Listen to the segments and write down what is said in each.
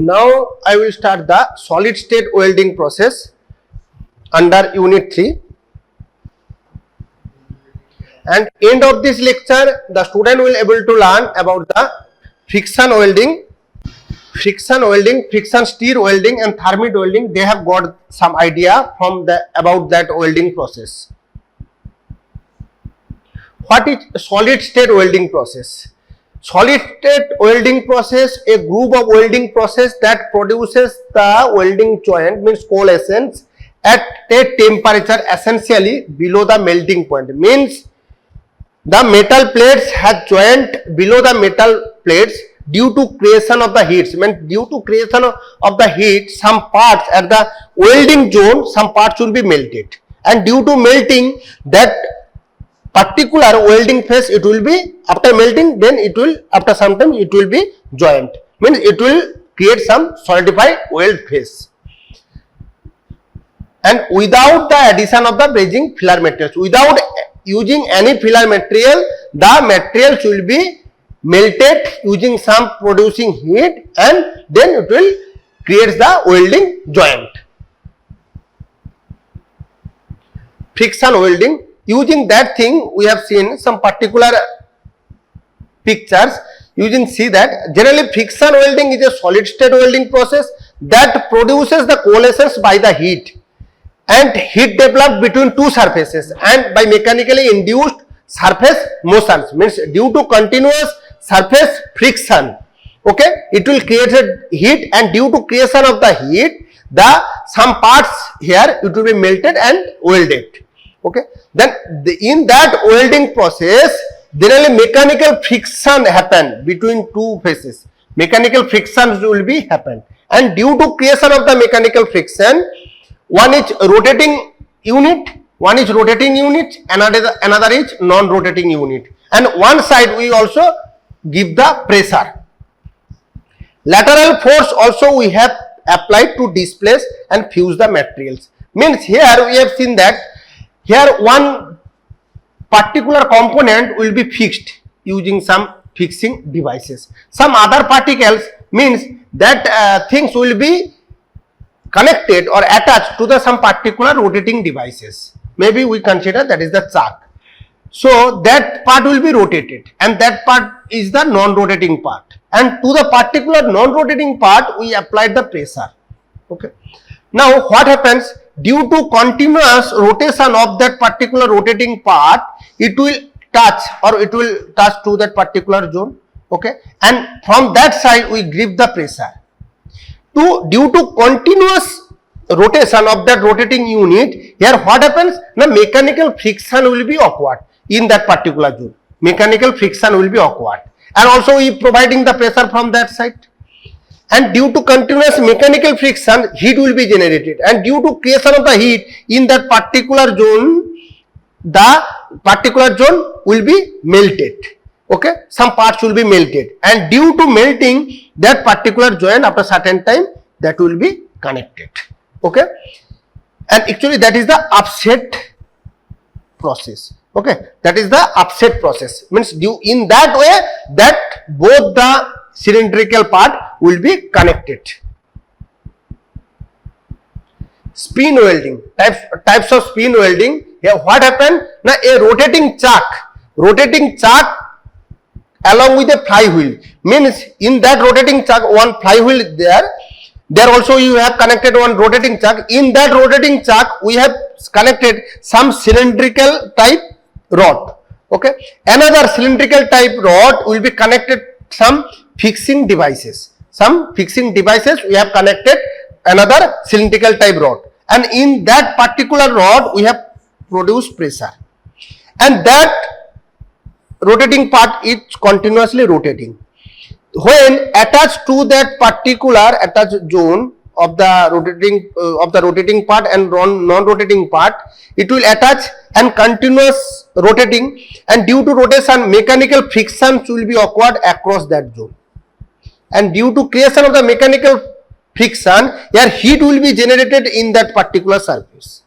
Now I will start the solid state welding process under unit 3, and end of this lecture the student will able to learn about the friction welding, friction stir welding and thermit welding. They have got some idea from the about that welding process. What is solid state welding process? Solid state welding process, a group of welding process that produces the welding joint, means coalescence, at a temperature essentially below the melting point. Means the metal plates have joint below the metal plates due to creation of the heat. Means due to creation of the heat, some parts at the welding zone, some parts will be melted, and due to melting, that particular welding phase, it will be after melting, then it will after some time it will be joint, means it will create some solidified weld phase. And without the addition of the brazing filler materials, without using any filler material, the materials will be melted using some producing heat, and then it will create the welding joint. Friction welding, using that thing we have seen some particular pictures. You can see that generally friction welding is a solid state welding process that produces the coalescence by the heat, and heat developed between two surfaces and by mechanically induced surface motions, means due to continuous surface friction, okay, it will create a heat, and due to creation of the heat, the some parts here it will be melted and welded. Okay, then in that welding process, generally mechanical friction happen between two phases. Mechanical frictions will be happen, and due to creation of the mechanical friction, one is rotating unit, another is non-rotating unit, and one side we also give the pressure. Lateral force also we have applied to displace and fuse the materials. Means here we have seen that here one particular component will be fixed using some fixing devices. Some other particles, means that things will be connected or attached to the some particular rotating devices. Maybe we consider that is the chuck. So that part will be rotated, and that part is the non-rotating part, and to the particular non-rotating part we applied the pressure. Okay. Now what happens? Due to continuous rotation of that particular rotating part, it will touch to that particular zone. Okay, and from that side we give the pressure. Due to continuous rotation of that rotating unit, here what happens? The mechanical friction will be occurred in that particular zone. Mechanical friction will be occurred, and also we providing the pressure from that side. And due to continuous mechanical friction, heat will be generated, and due to creation of the heat in that particular zone, the particular zone will be melted. Okay, some parts will be melted, and due to melting, that particular joint after certain time that will be connected. Okay, and actually that is the upset process. Okay, that is the upset process, means due in that way that both the cylindrical part will be connected. Spin welding, types of spin welding. Here what happened? Now a rotating chuck along with a flywheel, means in that rotating chuck one flywheel is there also you have connected one rotating chuck. In that rotating chuck we have connected some cylindrical type rod. Okay, another cylindrical type rod will be connected some fixing devices. We have connected another cylindrical type rod, and in that particular rod we have produced pressure, and that rotating part is continuously rotating. When attached to that particular attached zone of the rotating part and non-rotating part, it will attach and continuous rotating, and due to rotation mechanical frictions will be occurred across that zone, and due to creation of the mechanical friction, here heat will be generated in that particular surface,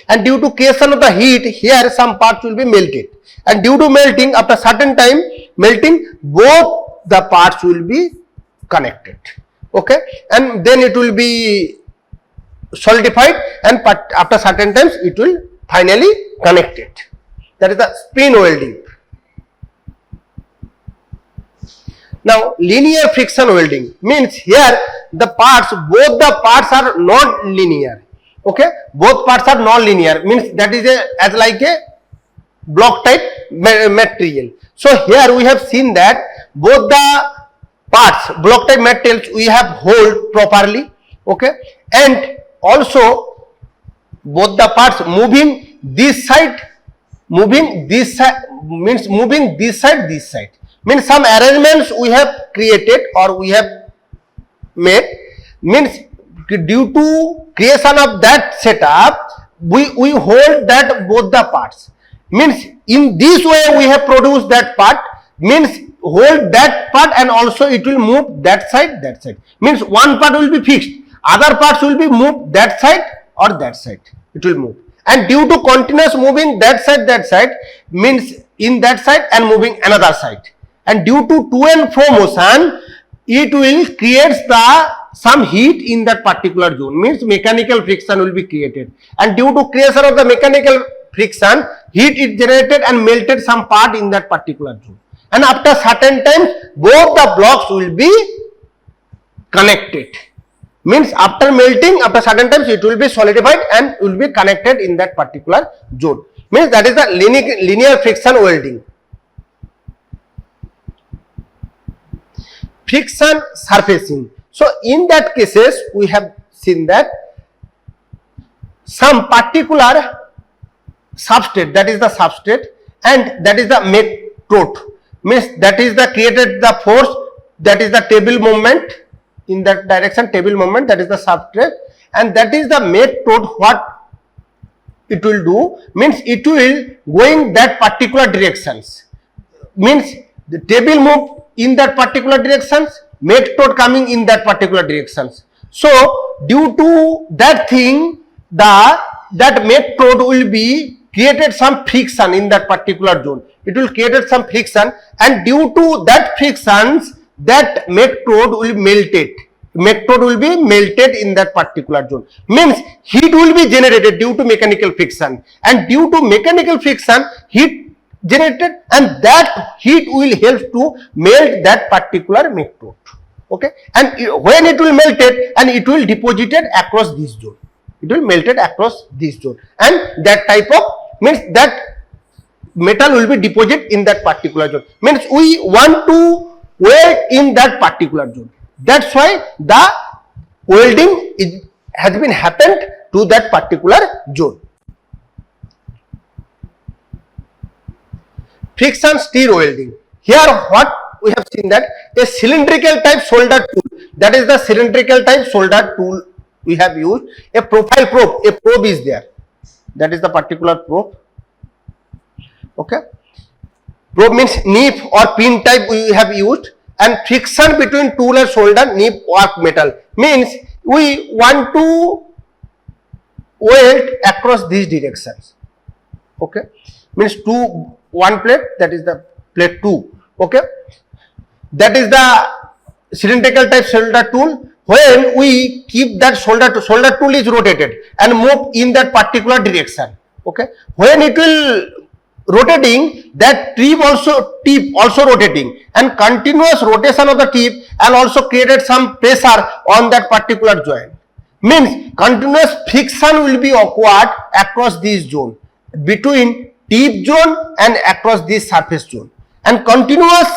and due to creation of the heat, here some parts will be melted, and due to melting, after certain time melting, both the parts will be connected. okay, and then it will be solidified, and after certain times it will finally connect it. That is the spin welding. Now linear friction welding means here the parts, both the parts are not linear, okay, both parts are non-linear, means that is as like a block type material. So here we have seen that both the parts, block type materials, we have hold properly, okay, and also both the parts moving this side, moving this side, means moving this side, means some arrangements we have created or we have made, means due to creation of that setup we hold that both the parts, means in this way we have produced that part, means hold that part and also it will move that side, means one part will be fixed, other parts will be moved that side or that side, it will move, and due to continuous moving that side means in that side and moving another side, and due to and fro motion it will create some heat in that particular zone, means mechanical friction will be created, and due to creation of the mechanical friction heat is generated and melted some part in that particular zone, and after certain times both the blocks will be connected, means after melting, after certain times it will be solidified and will be connected in that particular zone, means that is the linear friction welding. Friction surfacing. So in that cases we have seen that some particular substrate, that is the substrate, and that is the method, means that is the created the force, that is the table movement in that direction, table movement, that is the substrate, and that is the method. What it will do, means it will going that particular directions, means the table move in that particular directions, method coming in that particular directions. So due to that thing, that method will be created some friction in that particular zone, it will create some friction, and due to that frictions that method will melted, in that particular zone, means heat will be generated due to mechanical friction, and due to mechanical friction heat generated, and that heat will help to melt that particular method, okay, and when it will melted and it will deposited across this zone, it will melted across this zone, and that type of, means that metal will be deposited in that particular zone, means we want to weld in that particular zone, that's why the welding has been happened to that particular zone. Friction stir welding. Here what we have seen that a cylindrical type solder tool, that is the cylindrical type solder tool we have used, a profile probe, a probe is there, that is the particular probe, okay, probe means nip or pin type we have used, and friction between tool and solder, nip work metal, means we want to weld across these directions, okay, means one plate, that is the plate 2, okay, that is the cylindrical type solder tool. When we keep that solder tool is rotated and move in that particular direction, okay, when it will rotating, that tip also rotating, and continuous rotation of the tip and also created some pressure on that particular joint, means continuous friction will be occurred across this zone, between tip zone and across this surface zone, and continuous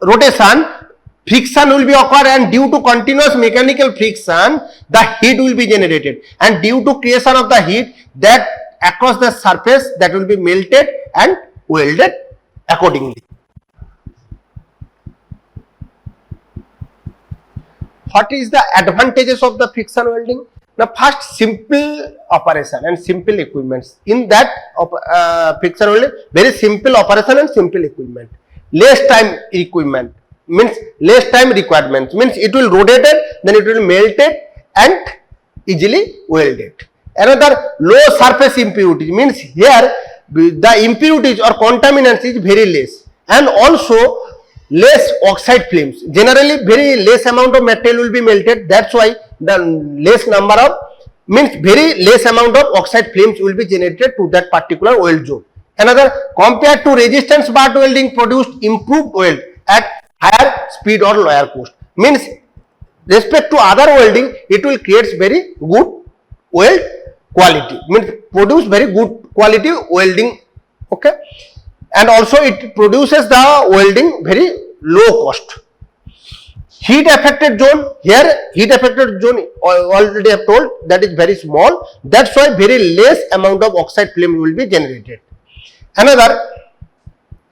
rotation friction will be occurred, and due to continuous mechanical friction the heat will be generated, and due to creation of the heat, that across the surface that will be melted and welded accordingly. What is the advantages of the friction welding? Now first, simple operation and simple equipments. In that friction welding, very simple operation and simple equipment. Less time equipment, means less time requirements, means it will rotated, then it will melted and easily welded. Another, low surface impurity, means here the impurities or contaminants is very less, and also less oxide films. Generally, very less amount of material will be melted. That's why the less number of means very less amount of oxide films will be generated to that particular weld zone. Another, compared to resistance bar welding produced improved weld at higher speed or lower cost. Means respect to other welding, it will create very good weld quality. Means produce very good quality welding. Okay, and also it produces the welding very low cost. Heat affected zone, here heat affected zone already have told that is very small, that's why very less amount of oxide film will be generated. Another,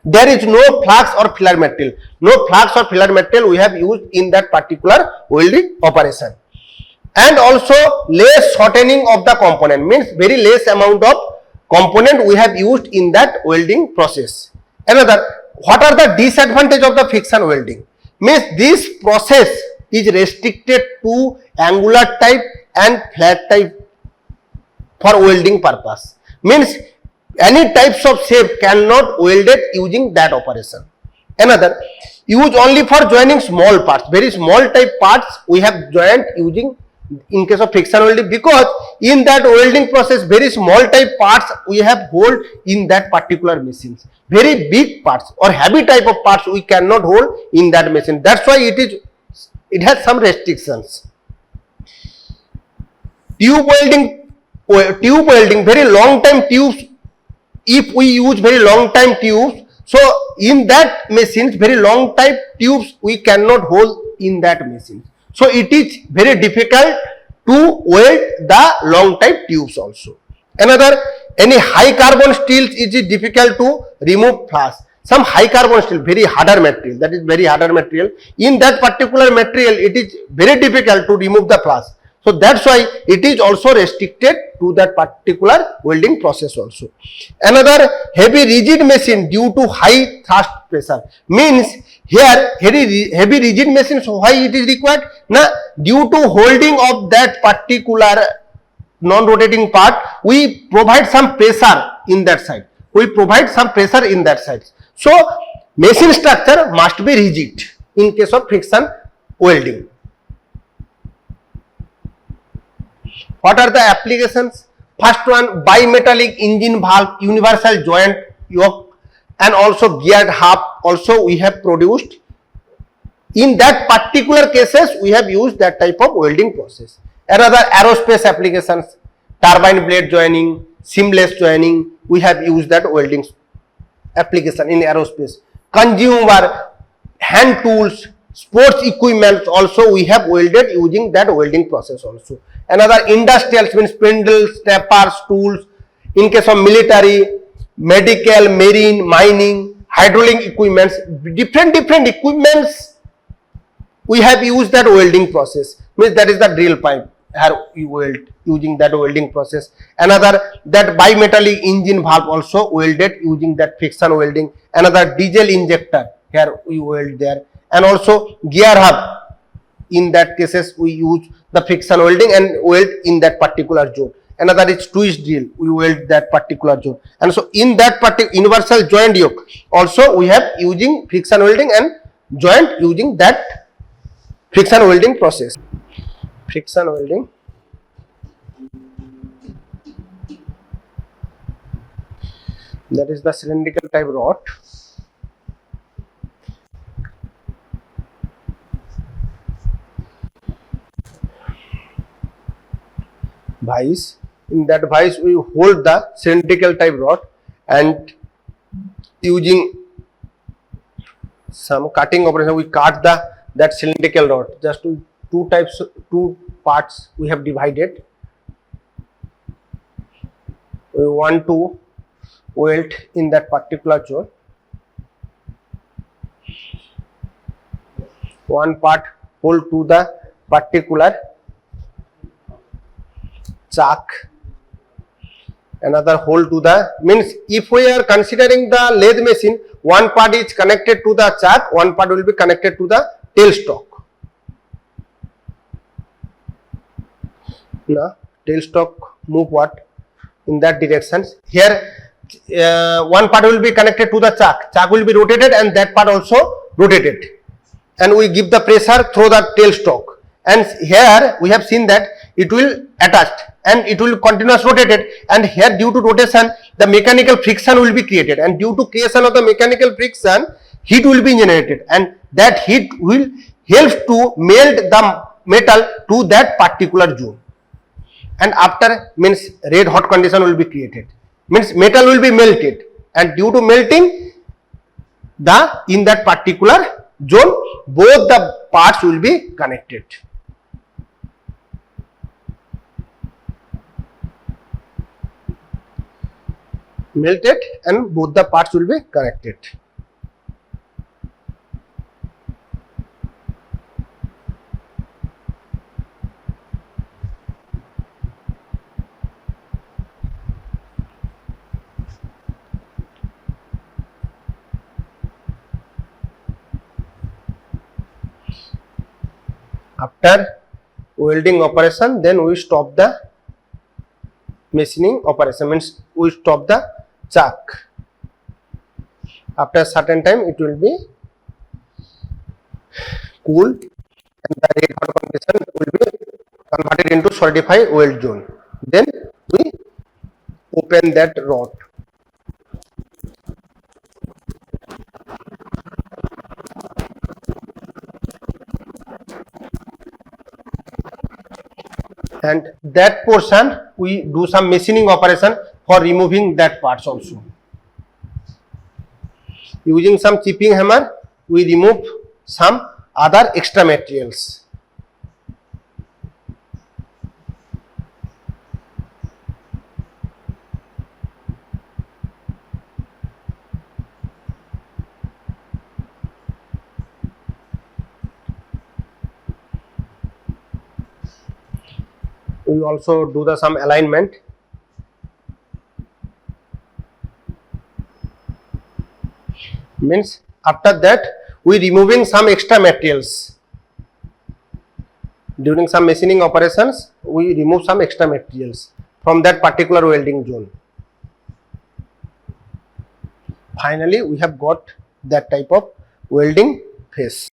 there is no flux or filler material. No flux or filler material we have used in that particular welding operation. And also less shortening of the component, means very less amount of component we have used in that welding process. Another, what are the disadvantage of the friction welding? Means this process is restricted to angular type and flat type for welding purpose. Means any types of shape cannot welded using that operation. Another, use only for joining small parts. Very small type parts we have joined using in case of friction welding, because in that welding process very small type parts we have hold in that particular machines. Very big parts or heavy type of parts we cannot hold in that machine. That's why it has some restrictions. Tube welding, very long time tubes. If we use very long time tubes, so in that machines very long type tubes we cannot hold in that machine. So it is very difficult to weld the long type tubes also. Another, any high carbon steels is difficult to remove flaws. Some high carbon steel, very harder material, that is very harder material. In that particular material, it is very difficult to remove the flaws. So that's why it is also restricted to that particular welding process also. Another, heavy rigid machine due to high thrust pressure, means here heavy rigid machine, so why it is required? Now, due to holding of that particular non-rotating part, we provide some pressure in that side. We provide some pressure in that side. So machine structure must be rigid in case of friction welding. What are the applications? First one, bimetallic engine valve, universal joint yoke, and also geared hub also we have produced. In that particular cases we have used that type of welding process. Another, aerospace applications, turbine blade joining, seamless joining, we have used that welding application in aerospace. Consumer, hand tools, sports equipment also we have welded using that welding process also. Another, industrial, means spindles, tappers, tools. In case of military, medical, marine, mining, hydraulic equipments, different equipments we have used that welding process. Means that is the drill pipe, here we weld using that welding process. Another, that bimetallic engine valve also welded using that friction welding. Another, diesel injector, here we weld there. And also gear hub, in that cases we use the friction welding and weld in that particular zone. Another is twist drill, we weld that particular zone. And so in that particular universal joint yoke also we have using friction welding and joint using that friction welding process. Friction welding, that is the cylindrical type rod. Vice, in that vice we hold the cylindrical type rod and using some cutting operation we cut that cylindrical rod. Just two parts we have divided. We want to weld in that particular zone. One part hold to the particular chuck, another hold to the, means if we are considering the lathe machine, one part is connected to the chuck, one part will be connected to the tailstock. Now tailstock move what? In that direction. Here one part will be connected to the chuck will be rotated and that part also rotated, and we give the pressure through the tailstock, and here we have seen that it will attached and it will continuous rotated, and here due to rotation the mechanical friction will be created, and due to creation of the mechanical friction heat will be generated, and that heat will help to melt the metal to that particular zone, and after means red hot condition will be created, means metal will be melted, and due to melting the in that particular zone both the parts will be connected. Melted and both the parts will be connected. After welding operation, then we stop the machining operation, means we stop the chuck. After a certain time it will be cooled and the red hot condition will be converted into solidified weld zone. Then we open that rod. And that portion we do some machining operation for removing that parts also. Using some chipping hammer we remove some other extra materials. We also do the some alignment. Means after that we removing some extra materials. During some machining operations we remove some extra materials from that particular welding zone. Finally we have got that type of welding face.